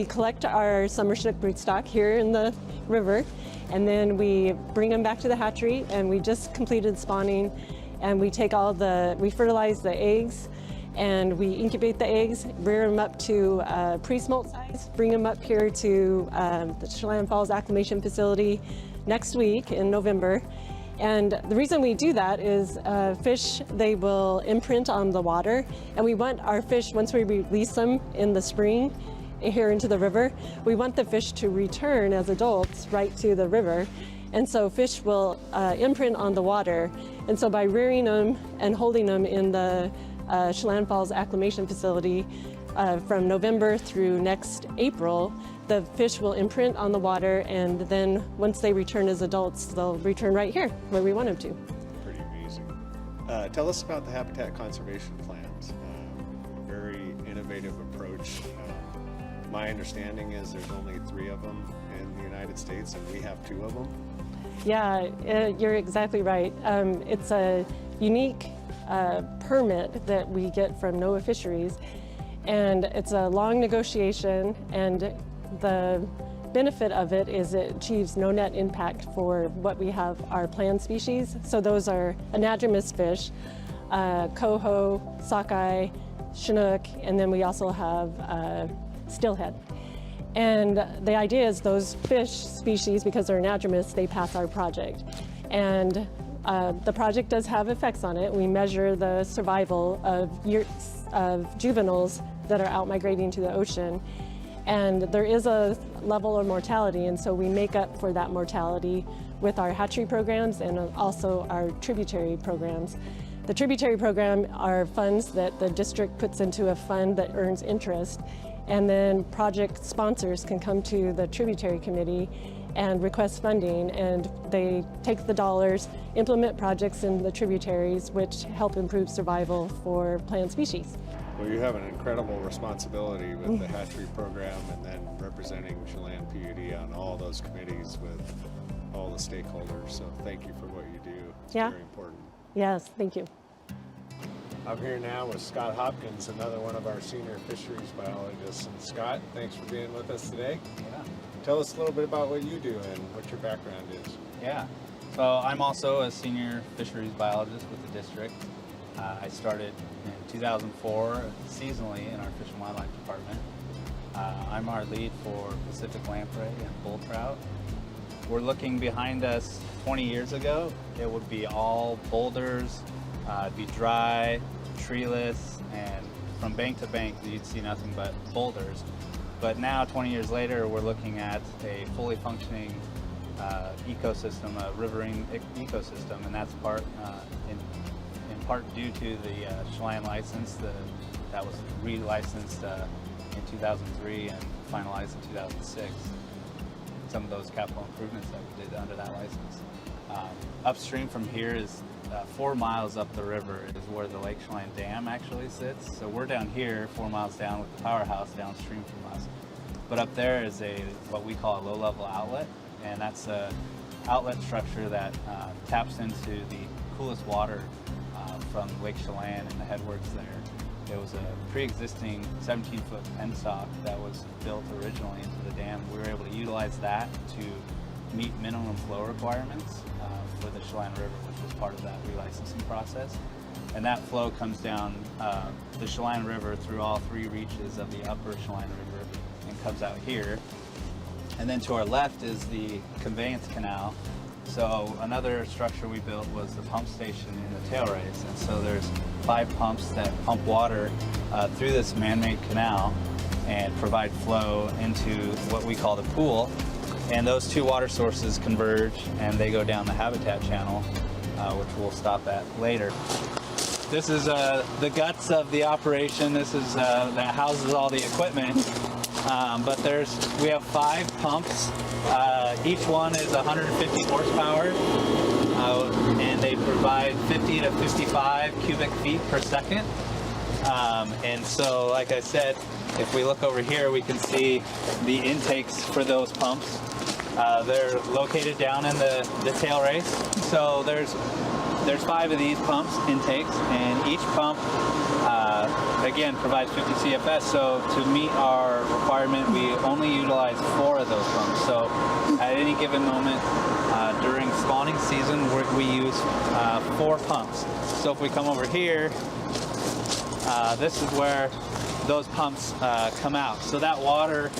collect our summer Chinook broodstock here in the river, and then we bring them back to the hatchery, and we just completed spawning, and we fertilize the eggs, and we incubate the eggs, rear them up to pre-smolt size, bring them up here to the Chelan Falls acclimation facility next week in November. And the reason we do that is fish, they will imprint on the water, and we want our fish, once we release them in the spring here into the river, we want the fish to return as adults right to the river. And so fish will imprint on the water. And so by rearing them and holding them in the Chelan Falls acclimation facility from November through next April, the fish will imprint on the water, and then once they return as adults, they'll return right here where we want them to. Pretty amazing. Tell us about the habitat conservation plans. Very innovative approach. My understanding is there's only 3 of them in the United States, and we have 2 of them. Yeah, you're exactly right. It's a unique permit that we get from NOAA Fisheries, and it's a long negotiation, and the benefit of it is it achieves no net impact for what we have, our planned species. So those are anadromous fish, coho, sockeye, chinook, and then we also have steelhead. And the idea is those fish species, because they're anadromous, they pass our project. And the project does have effects on it. We measure the survival of juveniles that are out migrating to the ocean. And there is a level of mortality, and so we make up for that mortality with our hatchery programs and also our tributary programs. The tributary program are funds that the district puts into a fund that earns interest, and then project sponsors can come to the tributary committee and request funding, and they take the dollars, implement projects in the tributaries which help improve survival for planned species. Well, you have an incredible responsibility with the hatchery program and then representing Chelan PUD on all those committees with all the stakeholders. So thank you for what you do. It's very important. Yes, thank you. I'm here now with Scott Hopkins, another one of our senior fisheries biologists. And Scott, thanks for being with us today. Yeah. Tell us a little bit about what you do and what your background is. Yeah. So I'm also a senior fisheries biologist with the district. I started in 2004 seasonally in our Fish and Wildlife Department. I'm our lead for Pacific lamprey and bull trout. We're looking behind us 20 years ago. It would be all boulders, it'd be dry, treeless, and from bank to bank you'd see nothing but boulders. But now, 20 years later, we're looking at a fully functioning ecosystem, a riverine ecosystem, and that's in part due to the Chelan license that was re-licensed in 2003 and finalized in 2006. Some of those capital improvements that we did under that license. Upstream from here is 4 miles up the river is where the Lake Chelan Dam actually sits. So we're down here 4 miles down with the Powerhouse downstream from us. But up there is what we call a low-level outlet, and that's an outlet structure that taps into the coolest water from Lake Chelan and the headworks there. It was a pre-existing 17-foot penstock that was built originally into the dam. We were able to utilize that to meet minimum flow requirements for the Chelan River, which was part of that relicensing process. And that flow comes down the Chelan River through all 3 reaches of the upper Chelan River and comes out here. And then to our left is the conveyance canal. So another structure we built was the pump station in the tail race. And so there's 5 pumps that pump water through this man-made canal and provide flow into what we call the pool. And those 2 water sources converge and they go down the habitat channel. which we'll stop at later. This is the guts of the operation. This is that houses all the equipment. But we have 5 pumps. Each one is 150 horsepower, and they provide 50 to 55 cubic feet per second. And so, like I said, if we look over here, we can see the intakes for those pumps. They're located down in the tail race. So there's 5 of these pumps intakes, and each pump again provides 50 CFS. So to meet our requirement, we only utilize 4 of those pumps. So at any given moment during spawning season, we use 4 pumps. So if we come over here, this is where those pumps come out. So that water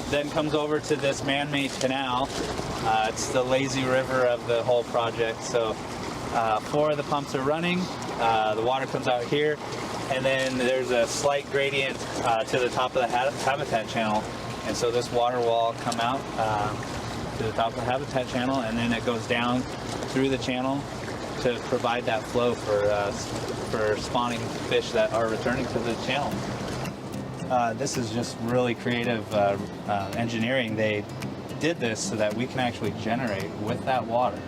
then comes over to this man-made canal. It's the lazy river of the whole project. So 4 of the pumps are running. The water comes out here, and then there's a slight gradient to the top of the habitat channel. And so this water will all come out to the top of the habitat channel, and then it goes down through the channel to provide that flow for spawning fish that are returning to the channel. This is just really creative engineering. They did this so that we can actually generate with that water,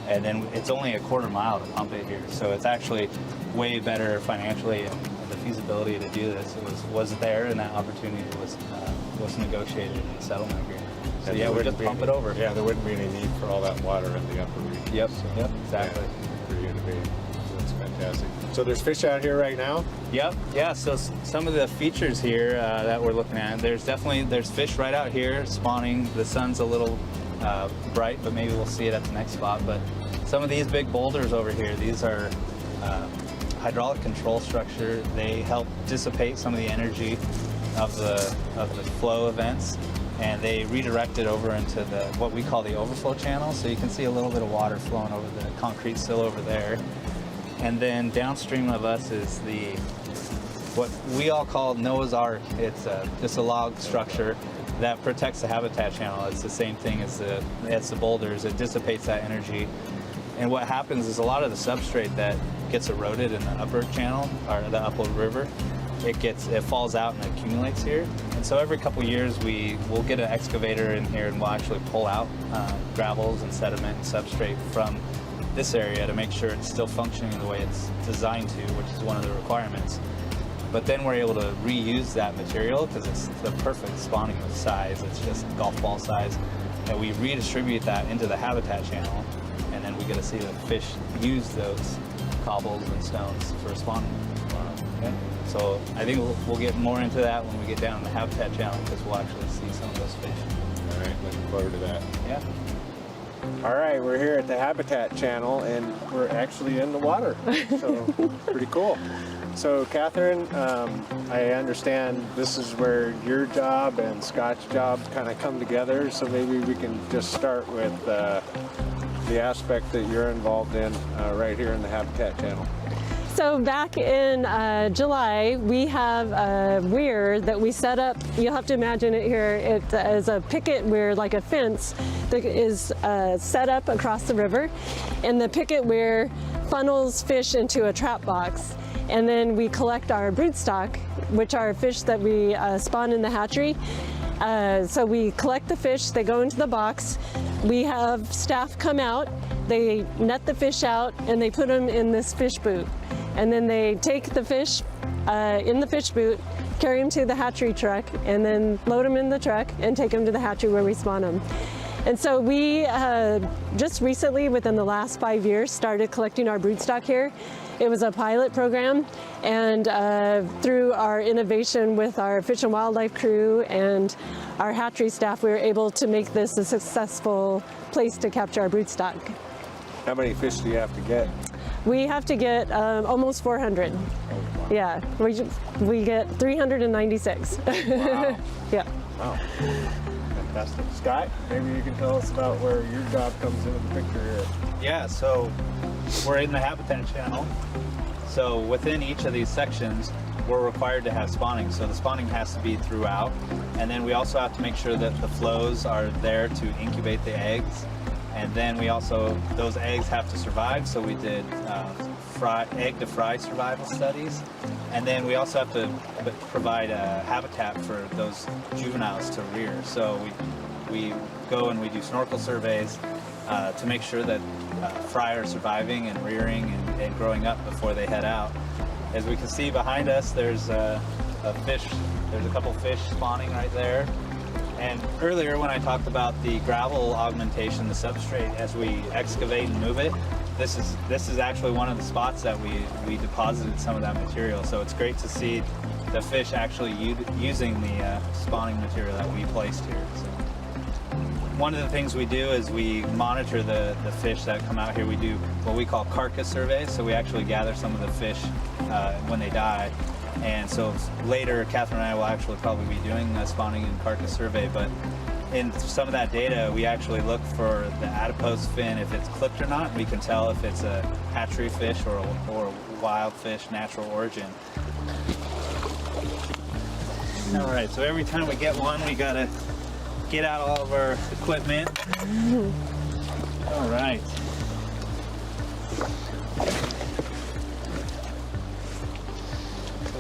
and then it's only a quarter mile to pump it here. So it's actually way better financially, and the feasibility to do this was there, and that opportunity was negotiated in the settlement agreement. So yeah, we just pump it over. Yeah, there wouldn't be any need for all that water in the upper region. Yep, so, yep, exactly. Yeah, for you to be, that's fantastic. So there's fish out here right now? Yep, yeah, so some of the features here that we're looking at, there's fish right out here spawning. The sun's a little bright, but maybe we'll see it at the next spot. But some of these big boulders over here, these are hydraulic control structure. They help dissipate some of the energy of the flow events, and they redirect it over into what we call the overflow channel. So you can see a little bit of water flowing over the concrete sill over there. And then downstream of us is what we all call Noah's Ark. It's just a log structure that protects the habitat channel. It's the same thing as the boulders. It dissipates that energy. And what happens is a lot of the substrate that gets eroded in the upper channel, or the upper river, it falls out and accumulates here. And so every couple years we'll get an excavator in here, and we'll actually pull out gravels and sediment and substrate from this area to make sure it's still functioning the way it's designed to, which is one of the requirements. But then we're able to reuse that material because it's the perfect spawning size. It's just golf ball size. And we redistribute that into the habitat channel, and then we get to see the fish use those cobbles and stones for spawning. Okay? So I think we'll get more into that when we get down the habitat channel, because we'll actually see some of those fish. All right, looking forward to that. Yeah. All right, we're here at the habitat channel, and we're actually in the water, so pretty cool. So Catherine, I understand this is where your job and Scott's job kind of come together, so maybe we can just start with the aspect that you're involved in right here in the habitat channel. So back in July, we have a weir that we set up. You'll have to imagine it here. It is a picket weir, like a fence, that is set up across the river. And the picket weir funnels fish into a trap box. And then we collect our broodstock, which are fish that we spawn in the hatchery. So we collect the fish, they go into the box. We have staff come out, they net the fish out, and they put them in this fish boot. And then they take the fish in the fish boot, carry them to the hatchery truck, and then load them in the truck and take them to the hatchery where we spawn them. And so we just recently, within the last 5 years, started collecting our broodstock here. It was a pilot program, and through our innovation with our Fish and Wildlife crew and our hatchery staff, we were able to make this a successful place to capture our broodstock. How many fish do you have to get? We have to get almost 400. Oh, wow. Yeah, we get 396. Wow. Yeah. Wow. Fantastic. Scott, maybe you can tell us about where your job comes into the picture here. Yeah, so we're in the habitat channel. So within each of these sections, we're required to have spawning. So the spawning has to be throughout. And then we also have to make sure that the flows are there to incubate the eggs. And then we also, those eggs have to survive, so we did egg to fry survival studies. And then we also have to provide a habitat for those juveniles to rear. So we go and we do snorkel surveys to make sure that fry are surviving and rearing and growing up before they head out. As we can see behind us, there's a fish, there's a couple fish spawning right there. And earlier when I talked about the gravel augmentation, the substrate, as we excavate and move it, this is actually one of the spots that we deposited some of that material. So it's great to see the fish actually using the spawning material that we placed here. So one of the things we do is we monitor the fish that come out here. We do what we call carcass surveys. So we actually gather some of the fish when they die. And so later, Catherine and I will actually probably be doing a spawning and carcass survey, but in some of that data, we actually look for the adipose fin, if it's clipped or not. We can tell if it's a hatchery fish or a wild fish, natural origin. All right, so every time we get one, we gotta get out all of our equipment. All right.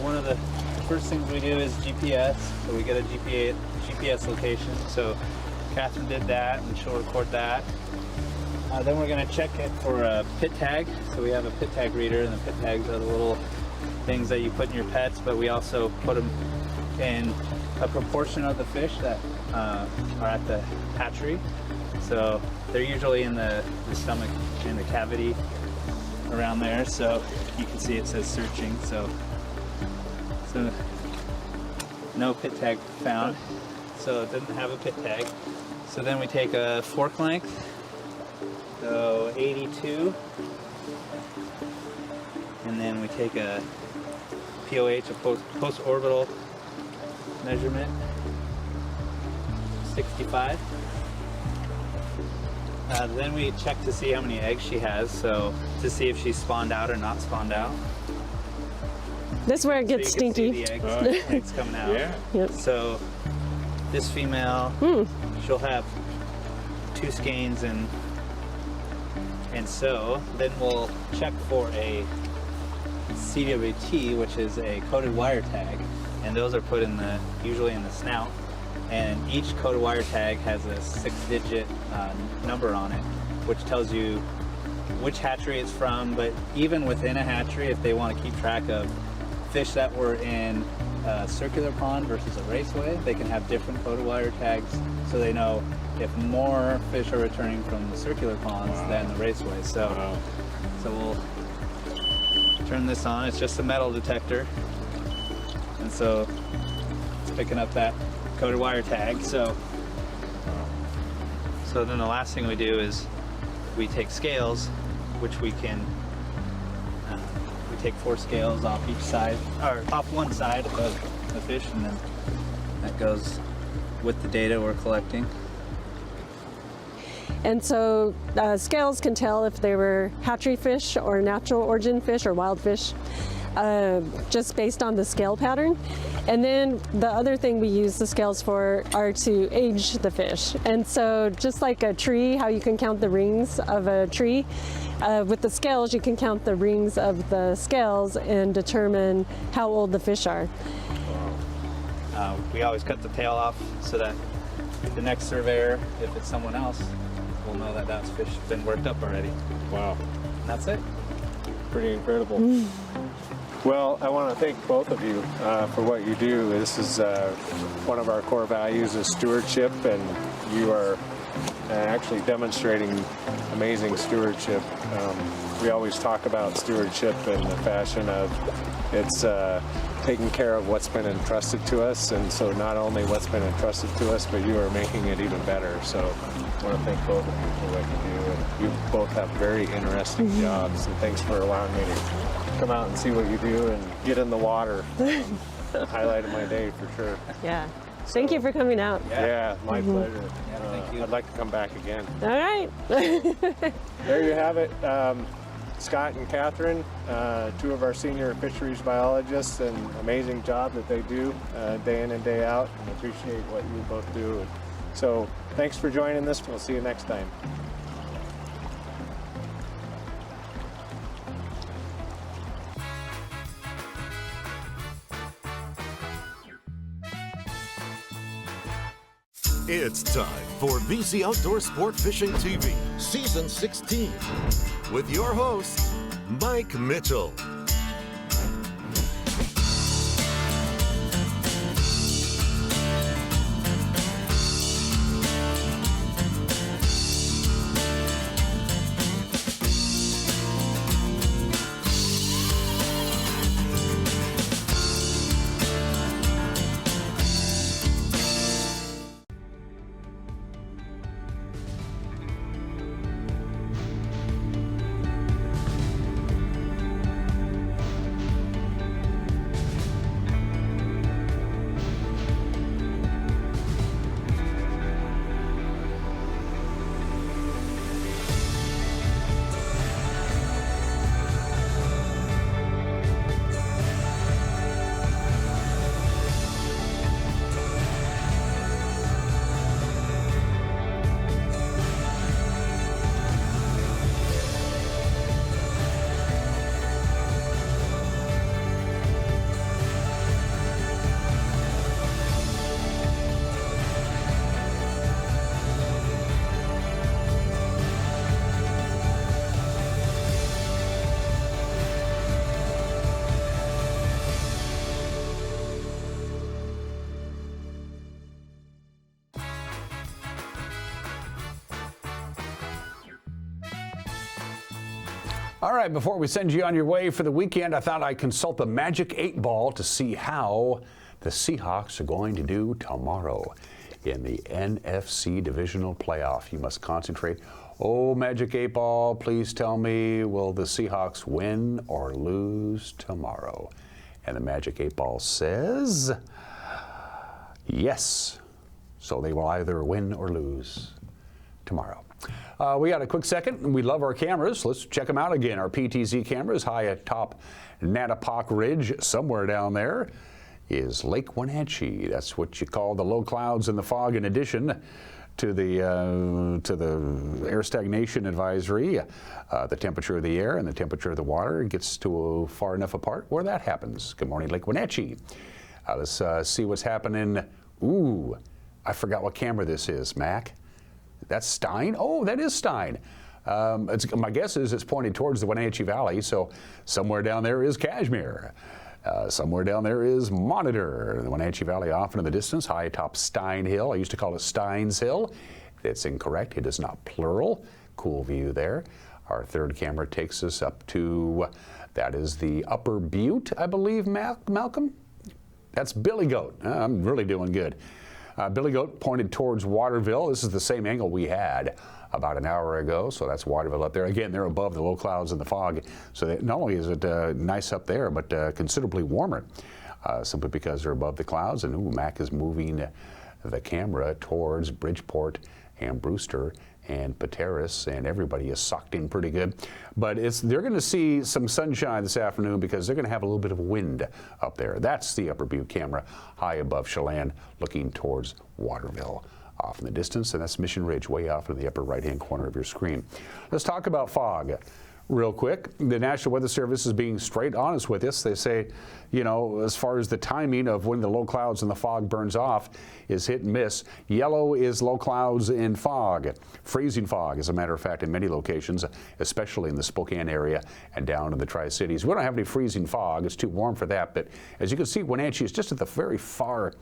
One of the first things we do is GPS. So we get a GPS location. So Catherine did that, and she'll record that. Then we're going to check it for a pit tag. So we have a pit tag reader, and the pit tags are the little things that you put in your pets, but we also put them in a proportion of the fish that are at the hatchery. So they're usually in the stomach, in the cavity around there. So you can see it says searching. So no pit tag found, so it didn't have a pit tag. So then we take a fork length, so 82, and then we take a POH, a post-orbital measurement, 65. Then we check to see how many eggs she has, so to see if she's spawned out or not spawned out. This is where it gets so you stinky. can see the eggs coming out. Yeah. Yep. So this female, she'll have 2 skeins, and so then we'll check for a CWT, which is a coded wire tag, and those are put in usually in the snout. And each coded wire tag has a 6-digit number on it, which tells you which hatchery it's from. But even within a hatchery, if they want to keep track of fish that were in a circular pond versus a raceway, they can have different coded wire tags, so they know if more fish are returning from the circular ponds than the raceway. So we'll turn this on. It's just a metal detector, and so it's picking up that coded wire tag. So then the last thing we do is we take scales, which we can take 4 scales off each side, or off one side of the fish, and then that goes with the data we're collecting. And so scales can tell if they were hatchery fish or natural origin fish or wild fish, just based on the scale pattern. And then the other thing we use the scales for are to age the fish. And so just like a tree, how you can count the rings of a tree, with the scales you can count the rings of the scales and determine how old the fish are. We always cut the tail off so that the next surveyor, if it's someone else, will know that that's fish been worked up already. Wow. And that's it. Pretty incredible. Well, I want to thank both of you for what you do. This is one of our core values is stewardship, and you are actually demonstrating amazing stewardship. We always talk about stewardship in the fashion of it's taking care of what's been entrusted to us, and so not only what's been entrusted to us, but you are making it even better. So I want to thank both of you for what you do, and you both have very interesting jobs, and thanks for allowing me to come out and see what you do and get in the water. Highlight of my day for sure. Yeah. Thank you for coming out. Yeah, my pleasure. Yeah, thank you. I'd like to come back again. All right. There you have it. Scott and Catherine, 2 of our senior fisheries biologists, and amazing job that they do day in and day out, and appreciate what you both do. So thanks for joining us. We'll see you next time. It's time for BC Outdoor Sport Fishing TV, Season 16, with your host, Mike Mitchell. All right, before we send you on your way for the weekend, I thought I'd consult the Magic 8 Ball to see how the Seahawks are going to do tomorrow in the NFC Divisional Playoff. You must concentrate. Oh, Magic 8 Ball, please tell me, will the Seahawks win or lose tomorrow? And the Magic 8 Ball says yes. So they will either win or lose tomorrow. We got a quick second. We love our cameras. Let's check them out again. Our PTZ cameras high atop Natapoc Ridge. Somewhere down there is Lake Wenatchee. That's what you call the low clouds and the fog, in addition to the air stagnation advisory. The temperature of the air and the temperature of the water gets to far enough apart where that happens. Good morning, Lake Wenatchee. Let's see what's happening. Ooh, I forgot what camera this is, Mac. That's Stein? Oh, that is Stein. My guess is it's pointed towards the Wenatchee Valley, so somewhere down there is Kashmir. Somewhere down there is Monitor. The Wenatchee Valley off in the distance, high atop Stein Hill. I used to call it Steins Hill. It's incorrect. It is not plural. Cool view there. Our third camera takes us up to, that is the Upper Butte, I believe, Malcolm? That's Billy Goat. I'm really doing good. Billy Goat pointed towards Waterville. This is the same angle we had about an hour ago, so that's Waterville up there. Again, they're above the low clouds and the fog, so not only is it nice up there, but considerably warmer, simply because they're above the clouds. And ooh, Mac is moving the camera towards Bridgeport and Brewster and Pateros, and everybody is sucked in pretty good. But they're going to see some sunshine this afternoon because they're going to have a little bit of wind up there. That's the Upper Butte camera high above Chelan, looking towards Waterville off in the distance, and that's Mission Ridge way off in the upper right-hand corner of your screen. Let's talk about fog real quick. The National Weather Service is being straight honest with us. They say, you know, as far as the timing of when the low clouds and the fog burns off is hit and miss. Yellow is low clouds and fog, freezing fog, as a matter of fact, in many locations, especially in the Spokane area and down in the Tri-Cities. We don't have any freezing fog. It's too warm for that. But as you can see, Wenatchee is just at the very far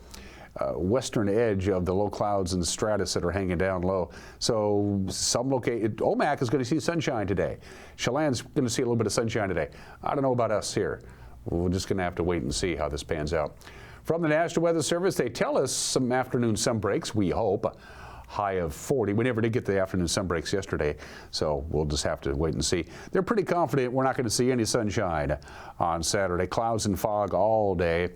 western edge of the low clouds and stratus that are hanging down low. So some Omak is going to see sunshine today. Chelan's going to see a little bit of sunshine today. I don't know about us here. We're just going to have to wait and see how this pans out. From the National Weather Service, they tell us some afternoon sun breaks, we hope. High of 40. We never did get the afternoon sun breaks yesterday, so we'll just have to wait and see. They're pretty confident we're not going to see any sunshine on Saturday. Clouds and fog all day,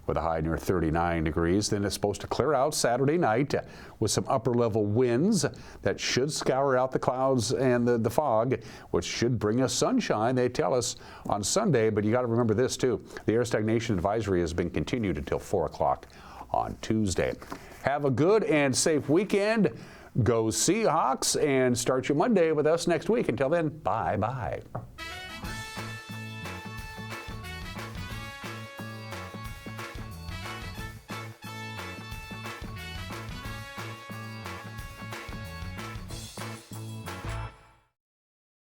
with a high near 39 degrees. Then it's supposed to clear out Saturday night with some upper level winds that should scour out the clouds and the fog, which should bring us sunshine, they tell us, on Sunday. But you got to remember this too. The air stagnation advisory has been continued until 4 o'clock on Tuesday. Have a good and safe weekend. Go Seahawks, and start your Monday with us next week. Until then, bye-bye.